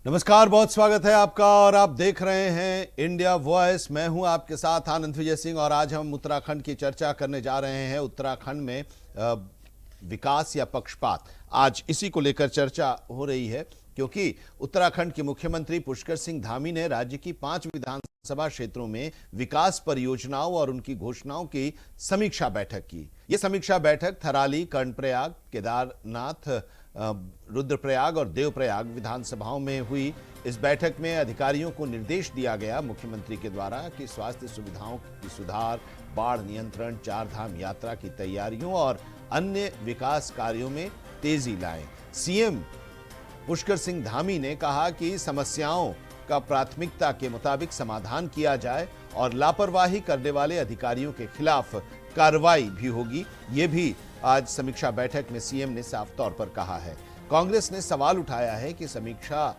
नमस्कार, बहुत स्वागत है आपका और आप देख रहे हैं इंडिया वॉइस। मैं हूं आपके साथ आनंद विजय सिंह और आज हम उत्तराखंड की चर्चा करने जा रहे हैं। उत्तराखंड में विकास या पक्षपात, आज इसी को लेकर चर्चा हो रही है क्योंकि उत्तराखंड के मुख्यमंत्री पुष्कर सिंह धामी ने राज्य की 5 विधानसभा क्षेत्रों में विकास परियोजनाओं और उनकी घोषणाओं की समीक्षा बैठक की। यह समीक्षा बैठक थराली, कर्णप्रयाग, केदारनाथ, रुद्रप्रयाग और देवप्रयाग विधानसभाओं में हुई। इस बैठक में अधिकारियों को निर्देश दिया गया मुख्यमंत्री के द्वारा कि स्वास्थ्य सुविधाओं की सुधार, बाढ़ नियंत्रण, चार धाम यात्रा की तैयारियों और अन्य विकास कार्यों में तेजी लाएं। सीएम पुष्कर सिंह धामी ने कहा कि समस्याओं का प्राथमिकता के मुताबिक समाधान किया जाए और लापरवाही करने वाले अधिकारियों के खिलाफ कार्रवाई भी होगी। ये भी आज समीक्षा बैठक में सीएम ने साफ तौर पर कहा है। कांग्रेस ने सवाल उठाया है कि समीक्षा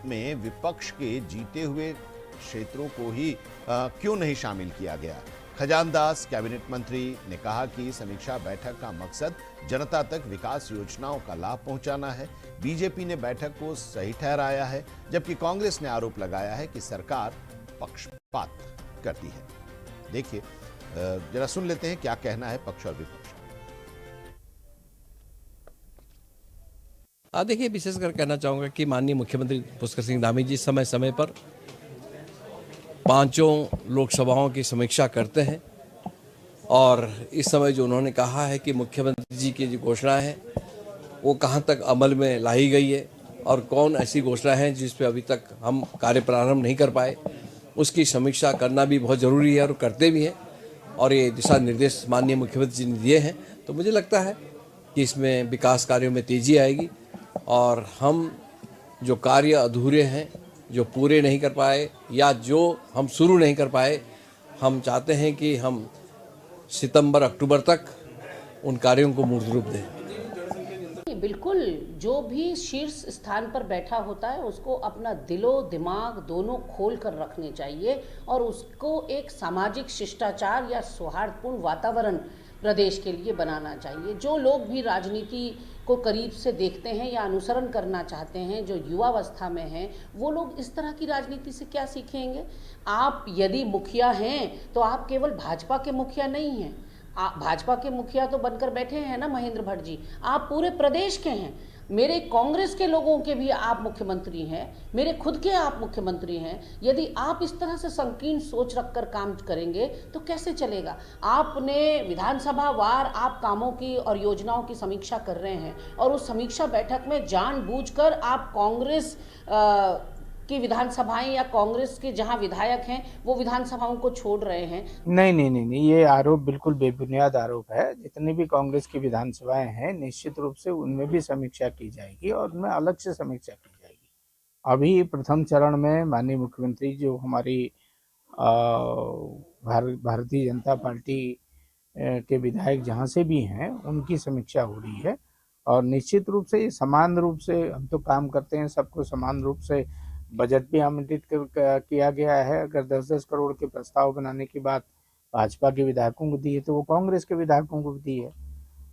में विपक्ष के जीते हुए क्षेत्रों को ही क्यों नहीं शामिल किया गया। खजानदास कैबिनेट मंत्री ने कहा कि समीक्षा बैठक का मकसद जनता तक विकास योजनाओं का लाभ पहुंचाना है। बीजेपी ने बैठक को सही ठहराया है, जबकि कांग्रेस ने आरोप लगाया है कि सरकार पक्षपात करती है। देखिए, जरा सुन लेते हैं क्या कहना है पक्ष और विपक्ष। देखिए, विशेषकर कहना चाहूँगा कि माननीय मुख्यमंत्री पुष्कर सिंह धामी जी समय समय पर पांचों लोकसभाओं की समीक्षा करते हैं और इस समय जो उन्होंने कहा है कि मुख्यमंत्री जी की जो घोषणा है वो कहाँ तक अमल में लाई गई है और कौन ऐसी घोषणा है जिस पे अभी तक हम कार्य प्रारंभ नहीं कर पाए, उसकी समीक्षा करना भी बहुत ज़रूरी है और करते भी हैं। और ये दिशा निर्देश माननीय मुख्यमंत्री जी ने दिए हैं, तो मुझे लगता है कि इसमें विकास कार्यों में तेज़ी आएगी और हम जो कार्य अधूरे हैं, जो पूरे नहीं कर पाए या जो हम शुरू नहीं कर पाए, हम चाहते हैं कि हम सितंबर अक्टूबर तक उन कार्यों को मूर्त रूप दें। बिल्कुल, जो भी शीर्ष स्थान पर बैठा होता है उसको अपना दिलो दिमाग दोनों खोल कर रखने चाहिए और उसको एक सामाजिक शिष्टाचार या सौहार्दपूर्ण वातावरण प्रदेश के लिए बनाना चाहिए। जो लोग भी राजनीति को करीब से देखते हैं या अनुसरण करना चाहते हैं, जो युवावस्था में हैं, वो लोग इस तरह की राजनीति से क्या सीखेंगे। आप यदि मुखिया हैं तो आप केवल भाजपा के मुखिया नहीं हैं, भाजपा के मुखिया तो बनकर बैठे हैं ना महेंद्र भट्ट जी, आप पूरे प्रदेश के हैं। मेरे कांग्रेस के लोगों के भी आप मुख्यमंत्री हैं, मेरे खुद के आप मुख्यमंत्री हैं। यदि आप इस तरह से संकीर्ण सोच रखकर काम करेंगे तो कैसे चलेगा। आपने विधानसभा वार आप कामों की और योजनाओं की समीक्षा कर रहे हैं और उस समीक्षा बैठक में जानबूझकर आप कांग्रेस की विधानसभाएं या कांग्रेस के जहां विधायक हैं वो विधानसभाओं को छोड़ रहे हैं। नहीं, ये आरोप बिल्कुल बेबुनियाद आरोप है। जितनी भी कांग्रेस की विधानसभाएं हैं, निश्चित रूप से उनमें भी समीक्षा की जाएगी और उनमें अलग से समीक्षा की जाएगी। अभी प्रथम चरण में माननीय मुख्यमंत्री जो हमारी भारतीय जनता पार्टी के विधायक जहां से भी हैं उनकी समीक्षा हो रही है और निश्चित रूप से समान रूप से हम तो काम करते हैं, सबको समान रूप से बजट भी आवंटित किया गया है। अगर 10-10 करोड़ के प्रस्ताव बनाने की बात भाजपा के विधायकों को दी है तो वो कांग्रेस के विधायकों को भी दी है।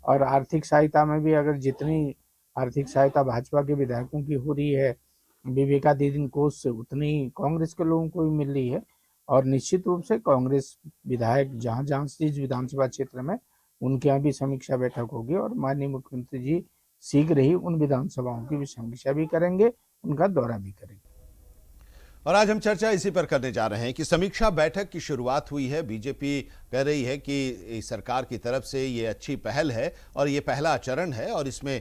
और आर्थिक सहायता में भी अगर जितनी आर्थिक सहायता भाजपा के विधायकों की हो रही है विवेका दीदी कोष से, उतनी कांग्रेस के लोगों को भी मिल रही है। और निश्चित रूप से कांग्रेस विधायक जहाँ जहाँ जिस विधानसभा क्षेत्र में उनके यहाँ भी समीक्षा बैठक होगी और माननीय मुख्यमंत्री जी शीघ्र ही उन विधानसभाओं की भी समीक्षा भी करेंगे, उनका दौरा भी करेंगे। और आज हम चर्चा इसी पर करने जा रहे हैं कि समीक्षा बैठक की शुरुआत हुई है। बीजेपी कह रही है कि सरकार की तरफ से ये अच्छी पहल है और ये पहला चरण है और इसमें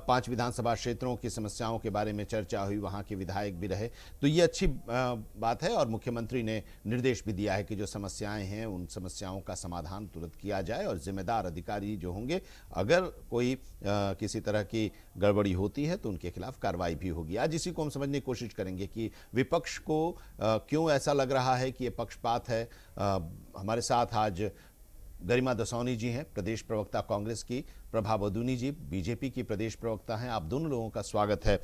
5 विधानसभा क्षेत्रों की समस्याओं के बारे में चर्चा हुई, वहाँ के विधायक भी रहे, तो ये अच्छी बात है। और मुख्यमंत्री ने निर्देश भी दिया है कि जो समस्याएं हैं उन समस्याओं का समाधान तुरंत किया जाए और जिम्मेदार अधिकारी जो होंगे, अगर कोई किसी तरह की गड़बड़ी होती है तो उनके खिलाफ कार्रवाई भी होगी। आज इसी को हम समझने की कोशिश करेंगे कि विपक्ष को क्यों ऐसा लग रहा है कि ये पक्षपात है। हमारे साथ आज गरिमा दसौनी जी हैं, प्रदेश प्रवक्ता कांग्रेस की, प्रभा बदूनी जी, बीजेपी की प्रदेश प्रवक्ता हैं। आप दोनों लोगों का स्वागत है।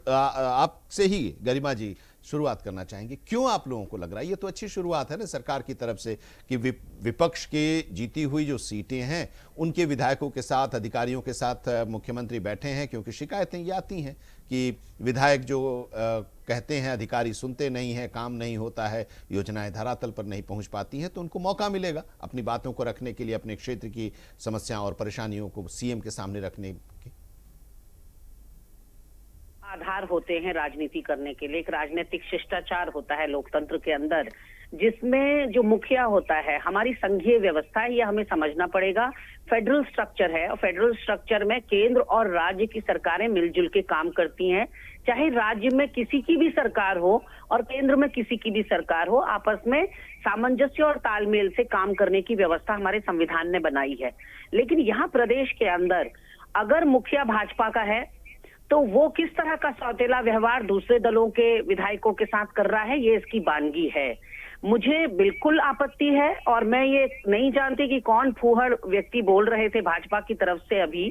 आपसे ही गरिमा जी शुरुआत करना चाहेंगे, क्यों आप लोगों को लग रहा है, ये तो अच्छी शुरुआत है ना सरकार की तरफ से, कि विपक्ष की जीती हुई जो सीटें हैं उनके विधायकों के साथ, अधिकारियों के साथ मुख्यमंत्री बैठे हैं, क्योंकि शिकायतें ये आती हैं कि विधायक जो कहते हैं अधिकारी सुनते नहीं हैं, काम नहीं होता है, योजनाएं धरातल पर नहीं पहुंच पाती हैं, तो उनको मौका मिलेगा अपनी बातों को रखने के लिए, अपने क्षेत्र की समस्याओं और परेशानियों को सीएम के सामने रखने की। आधार होते हैं राजनीति करने के लिए, एक राजनीतिक शिष्टाचार होता है लोकतंत्र के अंदर, जिसमें जो मुखिया होता है, हमारी संघीय व्यवस्था है, ये हमें समझना पड़ेगा। फेडरल स्ट्रक्चर है और फेडरल स्ट्रक्चर में केंद्र और राज्य की सरकारें मिलजुल के काम करती हैं। चाहे राज्य में किसी की भी सरकार हो और केंद्र में किसी की भी सरकार हो, आपस में सामंजस्य और तालमेल से काम करने की व्यवस्था हमारे संविधान ने बनाई है। लेकिन यहाँ प्रदेश के अंदर अगर मुखिया भाजपा का है तो वो किस तरह का सौतेला व्यवहार दूसरे दलों के विधायकों के साथ कर रहा है, ये इसकी वानगी है। मुझे बिल्कुल आपत्ति है और मैं ये नहीं जानती कि कौन फूहड़ व्यक्ति बोल रहे थे भाजपा की तरफ से अभी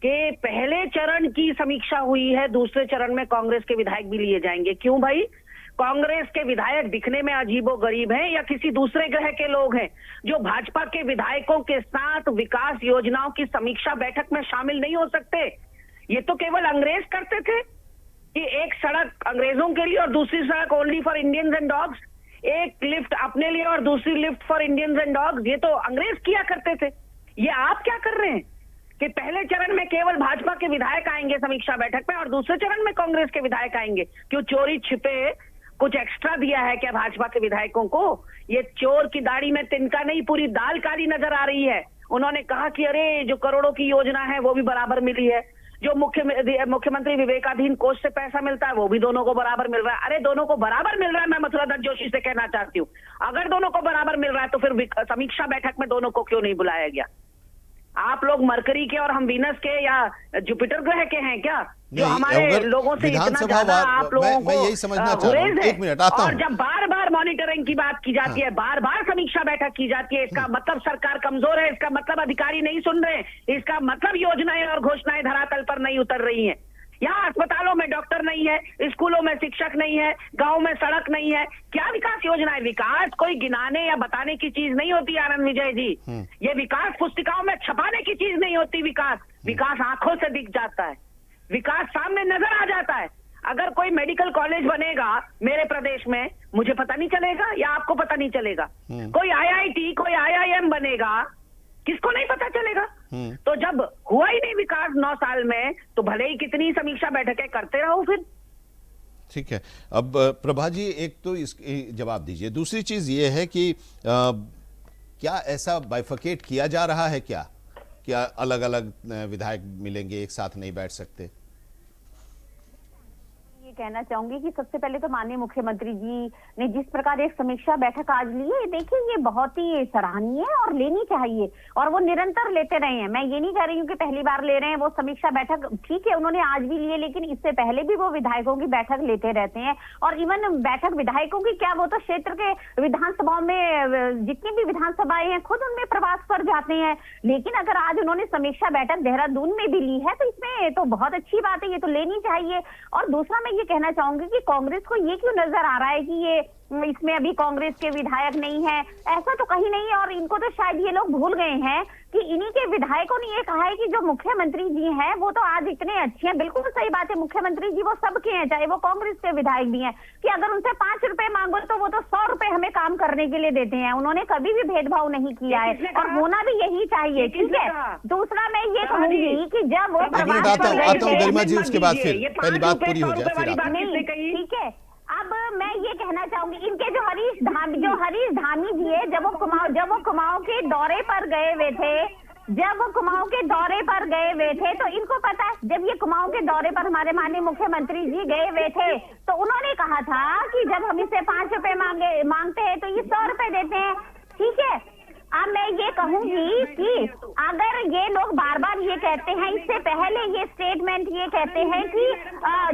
कि पहले चरण की समीक्षा हुई है, दूसरे चरण में कांग्रेस के विधायक भी लिए जाएंगे। क्यों भाई? कांग्रेस के विधायक दिखने में अजीबो गरीब हैं या किसी दूसरे ग्रह के लोग हैं जो भाजपा के विधायकों के साथ विकास योजनाओं की समीक्षा बैठक में शामिल नहीं हो सकते? ये तो केवल अंग्रेज करते थे कि एक सड़क अंग्रेजों के लिए और दूसरी सड़क only for Indians and dogs, एक लिफ्ट अपने लिए और दूसरी lift for Indians and dogs, ये तो अंग्रेज किया करते थे। ये आप क्या कर रहे हैं कि पहले चरण में केवल भाजपा के विधायक आएंगे समीक्षा बैठक में और दूसरे चरण में कांग्रेस के विधायक आएंगे? क्यों चोरी छिपे कुछ एक्स्ट्रा दिया है क्या भाजपा के विधायकों को? ये चोर की दाढ़ी में तिनका नहीं, पूरी दाल काली नजर आ रही है। उन्होंने कहा कि अरे जो करोड़ों की योजना है वो भी बराबर मिली है, जो मुख्यमंत्री विवेकाधीन कोष से पैसा मिलता है वो भी दोनों को बराबर मिल रहा है। अरे दोनों को बराबर मिल रहा है, मैं मथुरादास जोशी से कहना चाहती हूँ, अगर दोनों को बराबर मिल रहा है तो फिर समीक्षा बैठक में दोनों को क्यों नहीं बुलाया गया? आप लोग मरकरी के और हम वीनस के या जुपिटर ग्रह के हैं क्या, जो हमारे लोगों से इतना ज्यादा आप लोगों को यही समझना चाह रहा हूं। एक मिनट आता हूं। और जब बार बार मॉनिटरिंग की बात की जाती है, बार बार समीक्षा बैठक की जाती है, इसका मतलब सरकार कमजोर है, इसका मतलब अधिकारी नहीं सुन रहे, इसका मतलब योजनाएं और घोषणाएं धरातल पर नहीं उतर रही हैं। यहाँ अस्पतालों में डॉक्टर नहीं है, स्कूलों में शिक्षक नहीं है, गांव में सड़क नहीं है। क्या विकास योजना है? विकास कोई गिनाने या बताने की चीज नहीं होती आनंद विजय जी। ये विकास पुस्तिकाओं में छपाने की चीज नहीं होती। विकास आंखों से दिख जाता है, विकास सामने नजर आ जाता है। अगर कोई मेडिकल कॉलेज बनेगा मेरे प्रदेश में, मुझे पता नहीं चलेगा या आपको पता नहीं चलेगा? कोई IIT, कोई IIM बनेगा, किसको नहीं पता चलेगा? तो जब हुआ ही नहीं विकास 9 साल में, तो भले ही कितनी समीक्षा बैठकें करते रहो फिर। ठीक है, अब प्रभा जी एक तो इसके जवाब दीजिए। दूसरी चीज ये है कि क्या ऐसा बाइफरकेट किया जा रहा है क्या अलग अलग विधायक मिलेंगे, एक साथ नहीं बैठ सकते? कहना चाहूंगी कि सबसे पहले तो माननीय मुख्यमंत्री जी ने जिस प्रकार एक समीक्षा बैठक आज ली है, देखिए ये बहुत ही सराहनीय है और लेनी चाहिए, और वो निरंतर लेते रहे हैं। मैं ये नहीं कह रही हूँ कि पहली बार ले रहे हैं। वो समीक्षा बैठक ठीक है उन्होंने आज भी लिए, लेकिन इससे पहले भी वो विधायकों की बैठक लेते रहते हैं। और इवन बैठक विधायकों की क्या, वो तो क्षेत्र के विधानसभाओं में जितनी भी विधानसभाएं हैं खुद उनमें प्रवास पर जाते हैं। लेकिन अगर आज उन्होंने समीक्षा बैठक देहरादून में भी ली है तो इसमें तो बहुत अच्छी बात है, ये तो लेनी चाहिए। और दूसरा मैं कहना चाहूंगी कि कांग्रेस को ये क्यों नजर आ रहा है कि ये इसमें अभी कांग्रेस के विधायक नहीं है, ऐसा तो कहीं नहीं है। और इनको तो शायद ये लोग भूल गए हैं कि इन्हीं के विधायकों ने ये कहा है कि जो मुख्यमंत्री जी हैं वो तो आज इतने अच्छे हैं। बिल्कुल सही बात है, मुख्यमंत्री जी वो सबके हैं, चाहे वो कांग्रेस के विधायक भी हैं, कि अगर उनसे 5 रुपए मांगो तो वो तो 100 रुपए हमें काम करने के लिए देते हैं। उन्होंने कभी भी भेदभाव नहीं किया है और होना भी यही चाहिए। ठीक है, दूसरा मैं ये कहूंगी कि जब वो गरिमा जी उसके बाद फिर पहली बात पूरी हो जाए फिर ठीक है। अब मैं ये कहना चाहूंगी, इनके जो हरीश धामी जी है, जब वो कुमाऊं के दौरे पर गए हुए थे, तो इनको पता है जब ये कुमाऊं के दौरे पर हमारे माननीय मुख्यमंत्री जी गए हुए थे तो उन्होंने कहा था कि जब हम इससे 5 रुपए मांगते हैं तो ये 100 रुपए देते हैं। ठीक है, अब मैं ये कहूंगी कि अगर ये लोग बार बार ये कहते हैं, इससे पहले ये स्टेटमेंट ये कहते हैं कि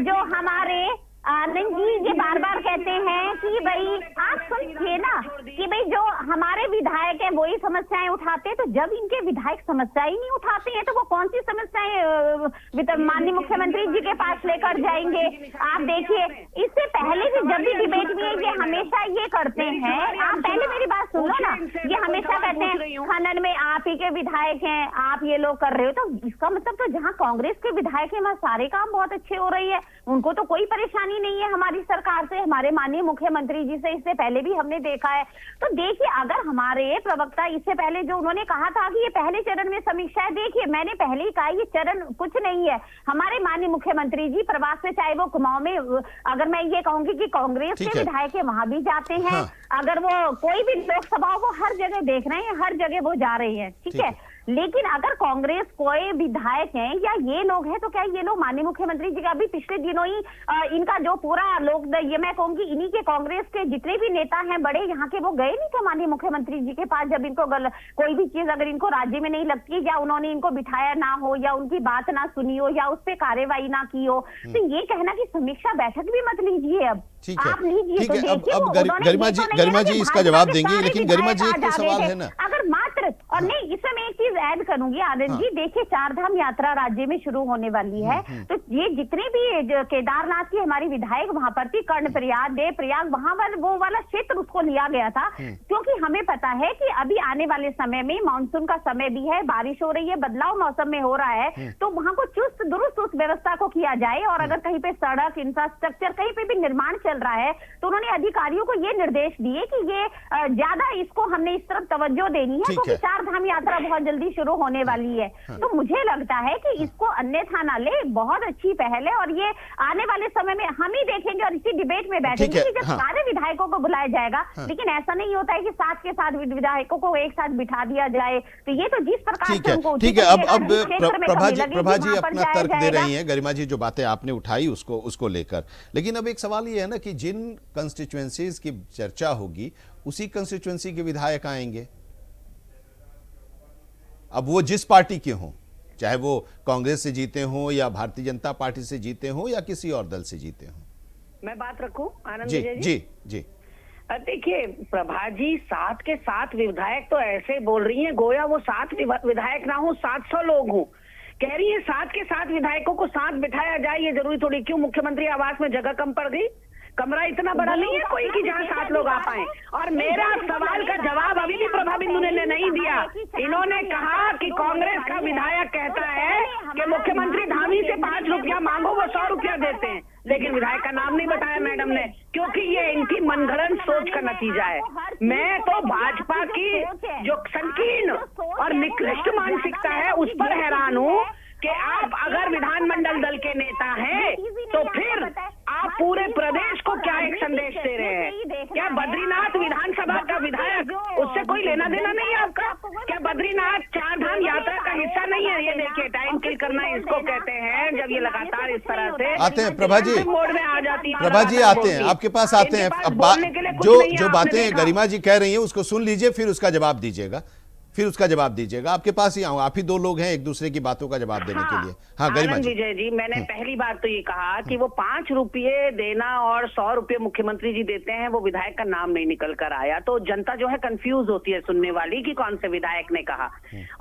जो हमारे आनंद जी ये बार बार कहते हैं कि भाई आप सुनिए ना कि भाई जो हमारे विधायक हैं वही समस्याएं उठाते हैं, तो जब इनके विधायक समस्या ही नहीं उठाते हैं तो वो कौन सी समस्याएं माननीय मुख्यमंत्री जी के पास लेकर जाएंगे। आप देखिए इससे पहले भी जब भी डिबेट में ये हमेशा ये करते हैं, आप पहले मेरी बात सुन लो ना, ये हमेशा कहते हैं खनन में आप ही के विधायक हैं, आप ये लोग कर रहे हो, तो इसका मतलब तो जहाँ कांग्रेस के विधायक हैं वहाँ सारे काम बहुत अच्छे हो रही है, उनको तो कोई परेशानी नहीं है हमारी सरकार से, हमारे माननीय मुख्यमंत्री जी से। इससे पहले भी हमने देखा है। तो देखिए अगर हमारे प्रवक्ता इससे पहले जो उन्होंने कहा था कि ये पहले चरण में समीक्षा है, देखिए मैंने पहले ही कहा ये चरण कुछ नहीं है। हमारे माननीय मुख्यमंत्री जी प्रवास में, चाहे वो कुमाऊं में, अगर मैं ये कहूंगी कि कांग्रेस के विधायक है वहां भी जाते हैं, अगर वो कोई भी लोकसभा वो हर जगह देख रहे हैं, हर जगह वो जा रहे हैं, ठीक है। लेकिन अगर कांग्रेस कोई विधायक हैं या ये लोग हैं तो क्या ये लोग माननीय मुख्यमंत्री जी का अभी पिछले दिनों ही इनका जो पूरा लोग, ये मैं कहूंगी इन्हीं के कांग्रेस के जितने भी नेता हैं बड़े यहाँ के, वो गए नहीं थे माननीय मुख्यमंत्री जी के पास जब इनको कोई भी चीज अगर इनको राज्य में नहीं लगती, या उन्होंने इनको बिठाया ना हो, या उनकी बात ना सुनी हो, या उस पर कार्रवाई ना की हो। तो ये कहना कि समीक्षा बैठक भी मत लीजिए अब, आप लीजिए। ठीक है, अब गरिमा जी इसका जवाब देंगे, लेकिन गरिमा जी एक सवाल है ना, अगर मात्र, और नहीं इसमें मैं एक चीज ऐड करूंगी आनंद जी, देखिए 4 धाम यात्रा राज्य में शुरू होने वाली है, तो ये जितने भी केदारनाथ की हमारी विधायक वहां पर थी, कर्णप्रयाग, देवप्रयाग, वहां वो वाला क्षेत्र उसको लिया गया था, क्योंकि हमें पता है कि अभी आने वाले समय में मानसून का समय भी है, बारिश हो रही है, बदलाव मौसम में हो रहा है, तो वहां को चुस्त दुरुस्त उस व्यवस्था को किया जाए। और अगर कहीं पे सड़क, इंफ्रास्ट्रक्चर कहीं पे भी निर्माण चल रहा है तो उन्होंने अधिकारियों को ये निर्देश दिए कि ये ज्यादा इसको हमने इस तरफ तवज्जो देनी है, क्योंकि 4 धाम यात्रा बहुत जल्दी शुरू होने वाली है। तो मुझे लगता है कि इसको अन्यथा ना ले, बहुत अच्छी पहल है, और ये आने वाले समय में हम ही देखेंगे और इसी डिबेट में बैठेंगे कि जब सारे विधायकों को बुलाया जाएगा, लेकिन ऐसा नहीं होता है कि साथ के साथ विधायकों को एक साथ बिठा दिया जाए। तो ये तो जिस प्रकार से उनको, ठीक है, अब प्रभा जी अपना तर्क दे रही हैं, गरिमा जी जो बातें आपने उठाई उसको लेकर, लेकिन अब एक सवाल ये है ना कि जिन कंस्टिट्यूएंसीज की चर्चा होगी उसी कंस्टिट्यूएंसी के विधायक आएंगे, अब वो जिस पार्टी के हों, चाहे वो कांग्रेस से जीते हों या भारतीय जनता पार्टी से जीते हों या किसी और दल से जीते हों। मैं बात रखूं आनंद जी जी? जी जी देखिए प्रभा जी, 7 के 7 विधायक तो ऐसे बोल रही हैं गोया वो 7 विधायक ना हो, 700 लोग हों। कह रही है 7 के 7 विधायकों को साथ बिठाया जाए, ये जरूरी थोड़ी, क्यों मुख्यमंत्री आवास में जगह कम पड़ गई? कमरा इतना बड़ा नहीं है कोई कि जहां 7 लोग आ पाए। और मेरा सवाल का जवाब अभी भी प्रभा बिंदु ने नहीं दिया। इन्होंने कहा कि कांग्रेस का विधायक कहता है कि मुख्यमंत्री धामी से 5 रुपया मांगो, वो 100 रुपया देते हैं, लेकिन विधायक का नाम नहीं बताया मैडम ने, क्योंकि ये इनकी मनगढ़ंत सोच का नतीजा है। मैं तो भाजपा की जो संकीर्ण और निकृष्ट मानसिकता है उस पर हैरान हूँ कि आप अगर विधानमंडल दल के नेता हैं तो फिर आप पूरे प्रदेश को क्या एक संदेश दे रहे हैं? क्या बद्रीनाथ विधानसभा का विधायक, उससे कोई लेना देना नहीं है आपका? क्या बद्रीनाथ 4 धाम यात्रा का हिस्सा नहीं है? ये देखिए टाइम किल करना इसको कहते हैं, जब ये लगातार इस तरह से आते हैं प्रभा जी, मोड में आ जाती है। प्रभा जी आते हैं, आपके पास आते हैं। अब जो बातें गरिमा जी कह रही हैं उसको सुन लीजिए, फिर उसका जवाब दीजिएगा। आपके पास ही आऊँ, आप ही 2 लोग हैं एक दूसरे की बातों का जवाब देने के लिए। हाँ गरिमा जी। विजय जी, मैंने पहली बात तो ये कहा कि वो 5 रुपये देना और 100 रुपये मुख्यमंत्री जी देते हैं, वो विधायक का नाम नहीं निकल कर आया, तो जनता जो है कंफ्यूज होती है सुनने वाली कि कौन से विधायक ने कहा।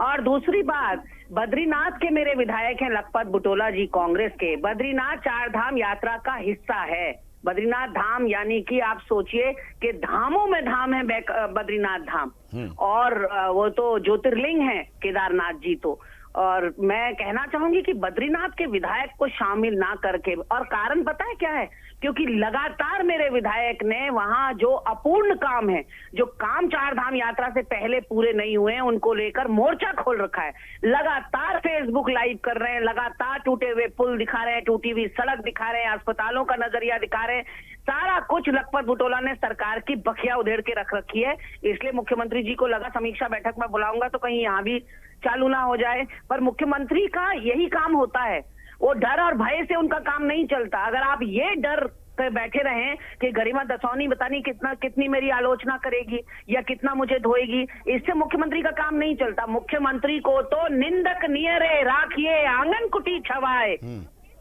और दूसरी बात, बद्रीनाथ के मेरे विधायक हैं लखपत बुटोला जी कांग्रेस के। बद्रीनाथ 4 धाम यात्रा का हिस्सा है। बद्रीनाथ धाम यानी कि आप सोचिए कि धामों में धाम है बद्रीनाथ धाम, और वो तो ज्योतिर्लिंग है केदारनाथ जी तो। और मैं कहना चाहूंगी कि बद्रीनाथ के विधायक को शामिल ना करके, और कारण पता है क्या है? क्योंकि लगातार मेरे विधायक ने वहां जो अपूर्ण काम है, जो काम 4 धाम यात्रा से पहले पूरे नहीं हुए हैं, उनको लेकर मोर्चा खोल रखा है। लगातार फेसबुक लाइव कर रहे हैं, लगातार टूटे हुए पुल दिखा रहे हैं, टूटी हुई सड़क दिखा रहे हैं, अस्पतालों का नजरिया दिखा रहे हैं, सारा कुछ लखपत बुटोला ने सरकार की बखिया उधेड़ के रख रखी है। इसलिए मुख्यमंत्री जी को लगा समीक्षा बैठक में बुलाऊंगा तो कहीं यहाँ भी चालू ना हो जाए, पर मुख्यमंत्री का यही काम होता है, वो डर और भय से उनका काम नहीं चलता। अगर आप ये डर पे बैठे रहें कि गरिमा दसौनी पता नहीं कितनी मेरी आलोचना करेगी या कितना मुझे धोएगी, इससे मुख्यमंत्री का काम नहीं चलता। मुख्यमंत्री को तो निंदक नियरे राखिए आंगन कुटी छवाए,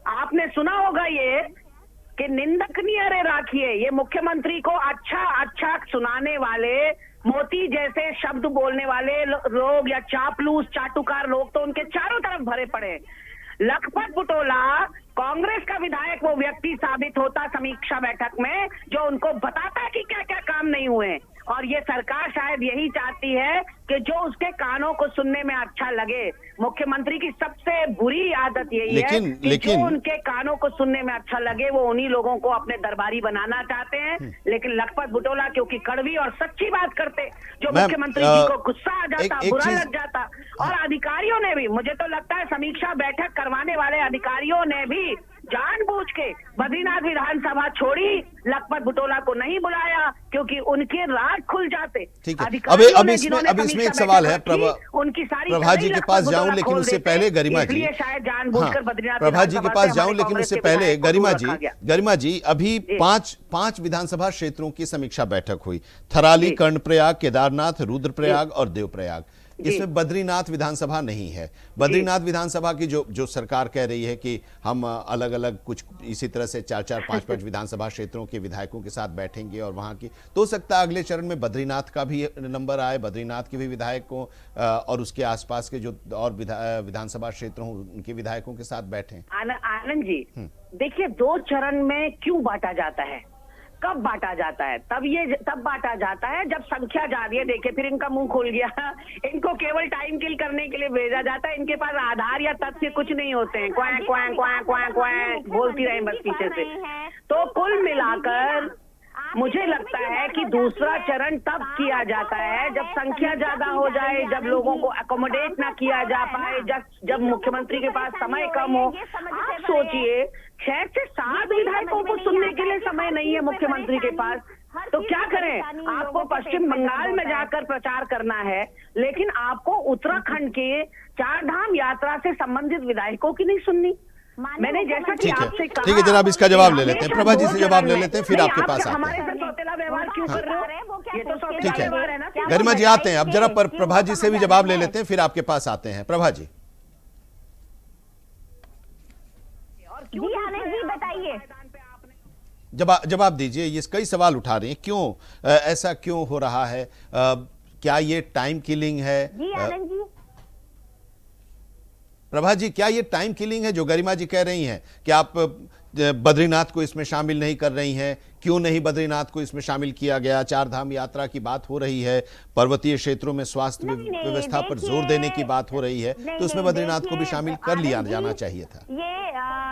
आपने सुना होगा ये कि निंदनीय रे राखिए, ये मुख्यमंत्री को अच्छा अच्छा सुनाने वाले, मोती जैसे शब्द बोलने वाले लोग या चापलूस चाटुकार लोग तो उनके चारों तरफ भरे पड़े हैं। लखपत बुटोला कांग्रेस का विधायक वो व्यक्ति साबित होता समीक्षा बैठक में जो उनको बताता कि क्या क्या काम नहीं हुए, और ये सरकार शायद यही चाहती है कि जो उसके कानों को सुनने में अच्छा लगे। मुख्यमंत्री की सबसे बुरी आदत यही है कि जो उनके कानों को सुनने में अच्छा लगे वो उन्हीं लोगों को अपने दरबारी बनाना चाहते हैं। लेकिन लखपत बुटोला क्योंकि कड़वी और सच्ची बात करते, जो मुख्यमंत्री जी को गुस्सा आ जाता, बुरा लग जाता, और अधिकारियों ने भी, मुझे तो लगता है समीक्षा बैठक करवाने वाले अधिकारियों ने भी जानबूझ के बद्रीनाथ विधानसभा छोड़ी, लखपत बुटोला को नहीं बुलाया क्योंकि उनके राज खुल जाते। ठीक है, अब इसमें एक सवाल है, उनकी सारी प्रभा जी के पास जाऊं लेकिन उससे पहले गरिमा जी, शायद जानबूझकर बद्रीनाथ प्रभा जी के पास जाऊं लेकिन उससे पहले गरिमा जी अभी पांच विधानसभा क्षेत्रों की समीक्षा बैठक हुई, थराली, कर्णप्रयाग, केदारनाथ, रुद्रप्रयाग और देवप्रयाग। इसमें बद्रीनाथ विधानसभा नहीं है। बद्रीनाथ विधानसभा की जो सरकार कह रही है कि हम अलग अलग कुछ इसी तरह से 4-4, 5-5 विधानसभा क्षेत्रों के विधायकों के साथ बैठेंगे और वहां की तो सकता है अगले चरण में बद्रीनाथ का भी नंबर आए, बद्रीनाथ के भी विधायकों और उसके आसपास के जो और विधानसभा क्षेत्र हों उनके विधायकों के साथ बैठे। आनंद जी देखिए, 2 चरण में क्यों बांटा जाता है, कब बांटा जाता है? तब बांटा जाता है जब संख्या जा रही है। देखिए फिर इनका मुंह खुल गया, इनको केवल टाइम किल करने के लिए भेजा जाता है। इनके पास आधार या तथ्य कुछ नहीं होते हैं, क्वैं क्वैं क्वैं क्वैं क्वैं बोलती रहे बस पीछे से। तो कुल मिलाकर मुझे लगता है कि दूसरा चरण तब किया जाता है जब संख्या ज्यादा हो जाए, जब लोगों को अकोमोडेट ना किया जा पाए, जब मुख्यमंत्री के पास समय कम हो। आप सोचिए 6 से 7 विधायकों को सुनने के लिए समय नहीं है मुख्यमंत्री के पास, तो क्या करें? आपको पश्चिम बंगाल में जाकर प्रचार करना है, लेकिन आपको उत्तराखंड के 4 धाम यात्रा से संबंधित विधायकों की नहीं सुननी। मैंने जैसा कि आपसे कहा, ठीक है जरा इसका जवाब ले लेते हैं, प्रभा जी से जवाब ले लेते हैं, फिर आपके पास आते हैं। हमारे साथ सौतेला व्यवहार क्यों कर रहे हो? ये तो ठीक है गरिमा जी आते हैं, अब जरा प्रभा जी से भी जवाब ले लेते हैं, फिर आपके पास आते हैं। प्रभा जी बताइए, जवाब दीजिए, ये कई सवाल उठा रहे हैं, क्यों ऐसा क्यों हो रहा है? क्या ये टाइम किलिंग है? प्रभा जी क्या ये टाइम किलिंग है जो गरिमा जी कह रही हैं कि आप बद्रीनाथ को इसमें शामिल नहीं कर रही हैं? क्यों नहीं बद्रीनाथ को इसमें शामिल किया गया? 4 धाम यात्रा की बात हो रही है, पर्वतीय क्षेत्रों में स्वास्थ्य व्यवस्था पर जोर देने की बात हो रही है, तो उसमें बद्रीनाथ को भी शामिल कर लिया जाना चाहिए था। ये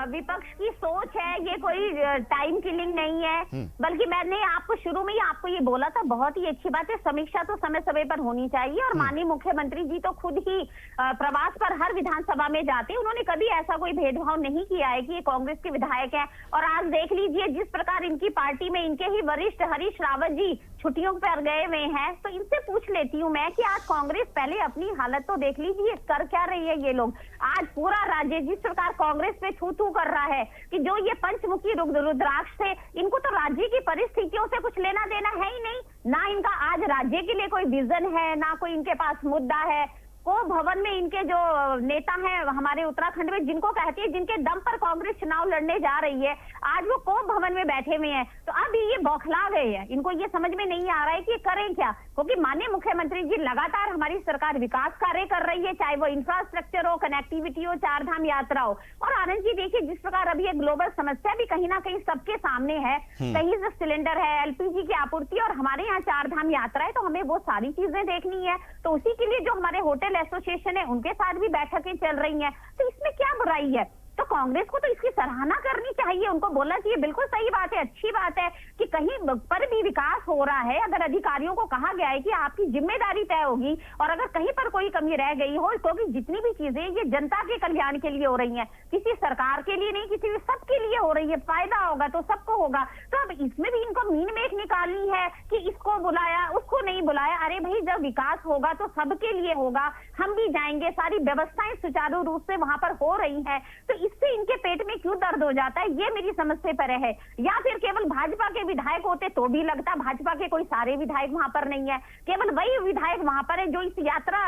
विपक्ष की सोच है, ये कोई टाइम किलिंग नहीं है, बल्कि मैंने आपको शुरू में ही आपको ये बोला था, बहुत ही अच्छी बात है, समीक्षा तो समय समय पर होनी चाहिए। और माननीय मुख्यमंत्री जी तो खुद ही प्रवास पर हर विधानसभा में जाते, उन्होंने कभी ऐसा कोई भेदभाव नहीं किया है कि ये कांग्रेस के विधायक है। और आज देख लीजिए जिस प्रकार इनकी पार्टी में इनके ही वरिष्ठ हरीश रावत जी छुट्टियों पर गए हुए हैं, तो इनसे पूछ लेती हूँ मैं कि आज कांग्रेस पहले अपनी हालत तो देख लीजिए, कर क्या रही है ये लोग। आज पूरा राज्य जिस प्रकार कांग्रेस पे थू थू कर रहा है कि जो ये पंचमुखी रुद्राक्ष थे, इनको तो राज्य की परिस्थितियों से कुछ लेना देना है ही नहीं, ना इनका आज राज्य के लिए कोई विजन है, ना कोई इनके पास मुद्दा है। को भवन में इनके जो नेता हैं हमारे उत्तराखंड में, जिनको कहती है जिनके दम पर कांग्रेस चुनाव लड़ने जा रही है, आज वो कोप भवन में बैठे हुए हैं। तो अब ये बौखला गए हैं, इनको ये समझ में नहीं आ रहा है कि करें क्या, क्योंकि माननीय मुख्यमंत्री जी लगातार हमारी सरकार विकास कार्य कर रही है, चाहे वो इंफ्रास्ट्रक्चर हो, कनेक्टिविटी हो, 4 धाम यात्रा हो। और आनंद जी देखिए जिस प्रकार अभी एक ग्लोबल समस्या भी कहीं ना कहीं सबके सामने है, कहीं से सिलेंडर है, LPG की आपूर्ति, और हमारे यहाँ 4 धाम यात्रा है, तो हमें वो सारी चीजें देखनी है। तो उसी के लिए जो हमारे होटल एसोसिएशन है उनके साथ भी बैठकें चल रही हैं, तो इसमें क्या बुराई है? तो कांग्रेस को तो इसकी सराहना करनी चाहिए, उनको बोलना चाहिए बिल्कुल सही बात है, अच्छी बात है कि कहीं पर भी विकास हो रहा है। अगर अधिकारियों को कहा गया है कि आपकी जिम्मेदारी तय होगी, और अगर कहीं पर कोई कमी रह गई हो, क्योंकि जितनी भी चीजें ये जनता के कल्याण के लिए हो रही हैं, किसी सरकार के लिए नहीं, किसी सबके लिए हो रही है, फायदा होगा तो सबको होगा। तो अब इसमें भी इनको मीन मेख निकालनी है कि इसको बुलाया उसको नहीं बुलाया। अरे भाई जब विकास होगा तो सबके लिए होगा, हम भी जाएंगे, सारी व्यवस्थाएं सुचारू रूप से वहां पर हो रही है, तो इससे इनके पेट में क्यों दर्द हो जाता है, ये मेरी समझ से परे है। या फिर केवल भाजपा के विधायक होते तो भी लगता, भाजपा के कोई सारे विधायक वहां पर नहीं है, केवल वही विधायक वहां पर है जो इस यात्रा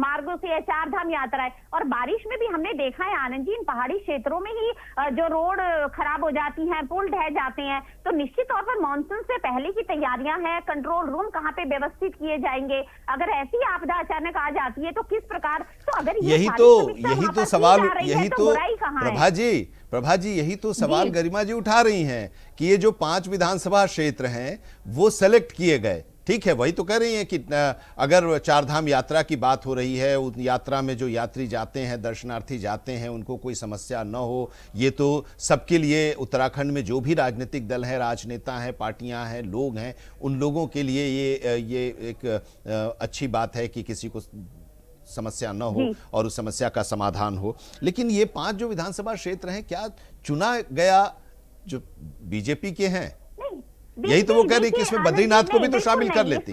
मार्गों से है, चार धाम यात्रा है। और बारिश में भी हमने देखा है आनंद जी, इन पहाड़ी क्षेत्रों में ही जो रोड खराब हो जाती हैं, पुल ढह जाते हैं, तो निश्चित तौर पर मानसून से पहले की तैयारियां हैं, कंट्रोल रूम कहाँ पे व्यवस्थित किए जाएंगे, अगर ऐसी आपदा अचानक आ जाती है तो किस प्रकार, तो अगर यही तो सवाल, यही तो प्रभा जी यही तो सवाल गरिमा जी उठा रही हैं कि ये जो 5 विधानसभा क्षेत्र हैं वो सेलेक्ट किए गए, ठीक है, वही तो कह रही हैं कि अगर चारधाम यात्रा की बात हो रही है, उस यात्रा में जो यात्री जाते हैं, दर्शनार्थी जाते हैं, उनको कोई समस्या न हो, ये तो सबके लिए, उत्तराखंड में जो भी राजनीतिक दल है, राजनेता हैं, पार्टियां हैं, लोग हैं, उन लोगों के लिए ये एक अच्छी बात है कि किसी को समस्या न हो और उस समस्या का समाधान हो। लेकिन ये 5 जो विधानसभा क्षेत्र हैं, क्या चुना गया जो बीजेपी के हैं? यही तो वो कह रही कि इसमें बद्रीनाथ को भी तो शामिल कर लेती,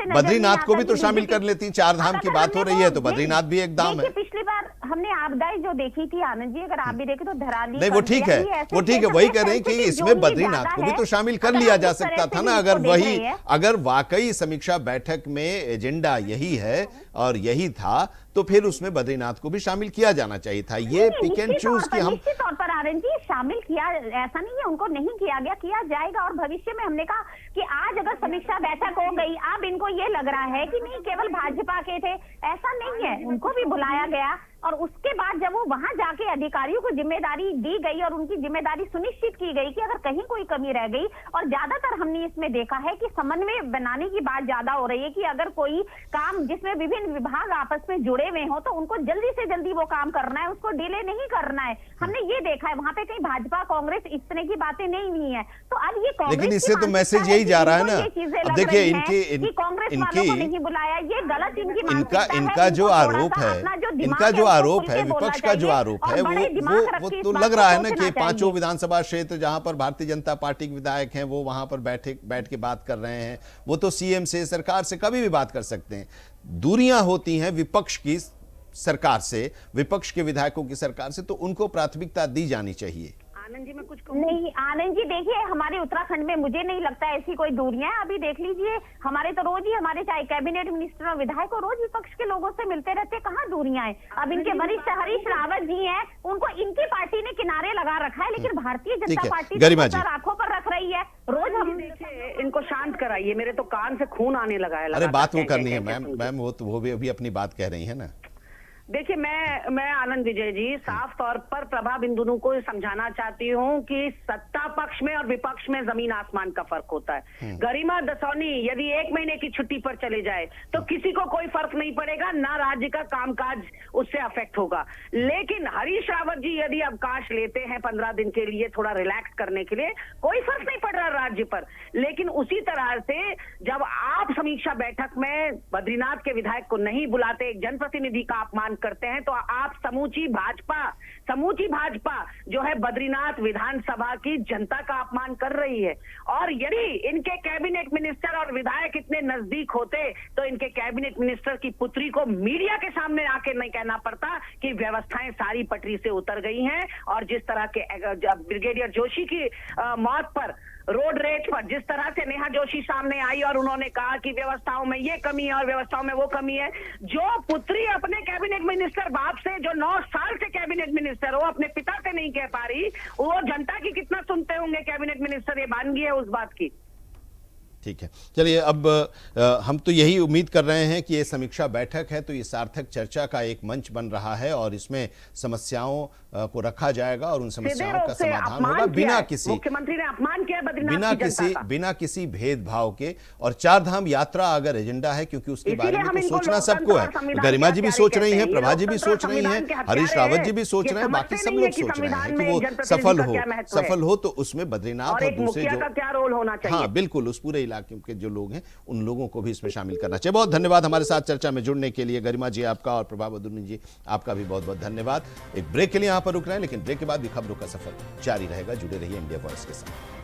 बद्रीनाथ को भी तो शामिल कर लेती। चार धाम की बात हो रही है तो बद्रीनाथ भी एक धाम है। पिछली बार हमने आपदाएं जो देखी थी आनंद जी, अगर आप भी देखें तो धराली, नहीं वो ठीक है, वो ठीक है, वही कह रहे हैं कि इसमें बद्रीनाथ को भी तो शामिल कर लिया जा सकता था ना। अगर वाकई समीक्षा बैठक में एजेंडा यही है और यही था तो फिर उसमें बद्रीनाथ को भी शामिल किया जाना चाहिए था। ये पिक एंड चूज कि हम निश्चित तौर पर आनंद जी शामिल किया, ऐसा नहीं है उनको नहीं किया गया, किया जाएगा। और भविष्य में हमने कहा कि आज अगर समीक्षा बैठक हो गई, अब इनको ये लग रहा है कि नहीं केवल भाजपा के थे, ऐसा नहीं है, उनको भी बुलाया गया और उसके बाद जब वो वहां जाके अधिकारियों को जिम्मेदारी दी गई और उनकी जिम्मेदारी सुनिश्चित की गई कि अगर कहीं कोई कमी रह गई, और ज्यादातर हमने इसमें देखा है कि समन्वय बनाने की बात ज्यादा हो रही है कि अगर कोई काम जिसमें विभिन्न विभाग आपस में जुड़े हुए हो तो उनको जल्दी से जल्दी वो काम करना है, उसको डिले नहीं करना है। हमने ये देखा है वहां पे कहीं भाजपा कांग्रेस इस तरह की बातें नहीं हुई है। तो अब ये कांग्रेस, लेकिन इससे तो मैसेज यही जा रहा है ना। अब देखिए नहीं बुलाया, ये गलत इनका जो आरोप है, इनका जो आरोप है, विपक्ष का जो आरोप है, वो तो लग रहा है ना कि 5 विधानसभा क्षेत्र जहां पर भारतीय जनता पार्टी के विधायक हैं वो वहां पर बैठ के बात कर रहे हैं, वो तो सीएम से, सरकार से कभी भी बात कर सकते हैं। दूरियां होती हैं विपक्ष की सरकार से, विपक्ष के विधायकों की सरकार से, तो उनको प्राथमिकता दी जानी चाहिए। आनंद जी मैं कुछ नहीं, आनंद जी देखिए हमारे उत्तराखंड में मुझे नहीं लगता ऐसी कोई दूरियां। अभी देख लीजिए हमारे तो रोज ही हमारे चाहे कैबिनेट मिनिस्टर और विधायक रोज विपक्ष के लोगों से मिलते रहते, कहाँ दूरियां हैं। अब इनके वरिष्ठ हरीश रावत जी हैं, उनको इनकी पार्टी ने किनारे लगा रखा है, लेकिन भारतीय जनता पार्टी आंखों पर रख रही है। रोज हम देखिए इनको शांत कराइए, मेरे तो कान से खून आने लगा है। अरे बात वो करनी है मैम, वो भी अपनी बात कह रही है ना। देखिए मैं आनंद विजय जी साफ तौर पर प्रभा बिंदुनु को समझाना चाहती हूँ कि सत्ता पक्ष में और विपक्ष में जमीन आसमान का फर्क होता है। गरिमा दसौनी यदि 1 महीने की छुट्टी पर चले जाए तो किसी को कोई फर्क नहीं पड़ेगा, ना राज्य का कामकाज उससे अफेक्ट होगा। लेकिन हरीश रावत जी यदि अवकाश लेते हैं 15 दिन के लिए, थोड़ा रिलैक्स करने के लिए, कोई फर्क नहीं पड़ रहा राज्य पर। लेकिन उसी तरह से जब आप समीक्षा बैठक में बद्रीनाथ के विधायक को नहीं बुलाते, एक जनप्रतिनिधि का अपमान करते हैं, तो आप समूची भाजपा जो है बद्रीनाथ विधानसभा की जनता का अपमान कर रही है। और यदि इनके कैबिनेट मिनिस्टर और विधायक इतने नजदीक होते तो इनके कैबिनेट मिनिस्टर की पुत्री को मीडिया के सामने आके नहीं कहना पड़ता कि व्यवस्थाएं सारी पटरी से उतर गई हैं। और जिस तरह के ब्रिगेडियर जोशी की मौत पर, रोड रेज पर जिस तरह से नेहा जोशी सामने आई और उन्होंने कहा कि व्यवस्थाओं में ये कमी है और व्यवस्थाओं में वो कमी है, जो पुत्री अपने कैबिनेट मिनिस्टर बाप से, जो 9 साल से कैबिनेट मिनिस्टर हो, अपने पिता से नहीं कह पा रही, वो जनता की कितना सुनते होंगे कैबिनेट मिनिस्टर, ये वानगी है उस बात की। ठीक है, चलिए अब हम तो यही उम्मीद कर रहे हैं कि ये समीक्षा बैठक है तो ये सार्थक चर्चा का एक मंच बन रहा है और इसमें समस्याओं को रखा जाएगा और उन समस्याओं का समाधान होगा बिना किसी, मुख्यमंत्री ने अपमान किया बिना किसी भेदभाव के। और चारधाम यात्रा अगर एजेंडा है, क्योंकि उसके बारे में तो सोचना सबको है, गरिमा जी भी सोच रही हैं, प्रभा जी भी सोच रही हैं, हरीश रावत जी भी सोच रहे हैं, बाकी सब लोग सोच रहे हैं कि वो सफल हो तो उसमें बद्रीनाथ और दूसरे जो क्या रोल होना चाहिए। हाँ बिल्कुल, उस पूरे इलाके के जो लोग हैं उन लोगों को भी इसमें शामिल करना चाहिए। बहुत धन्यवाद हमारे साथ चर्चा में जुड़ने के लिए, गरिमा जी आपका और प्रभा बिंदुनु जी आपका भी बहुत बहुत धन्यवाद। एक ब्रेक के लिए यहां पर रुक रहे हैं, लेकिन ब्रेक के बाद भी खबरों का सफर जारी रहेगा। जुड़े रहिए इंडिया वॉइस के साथ।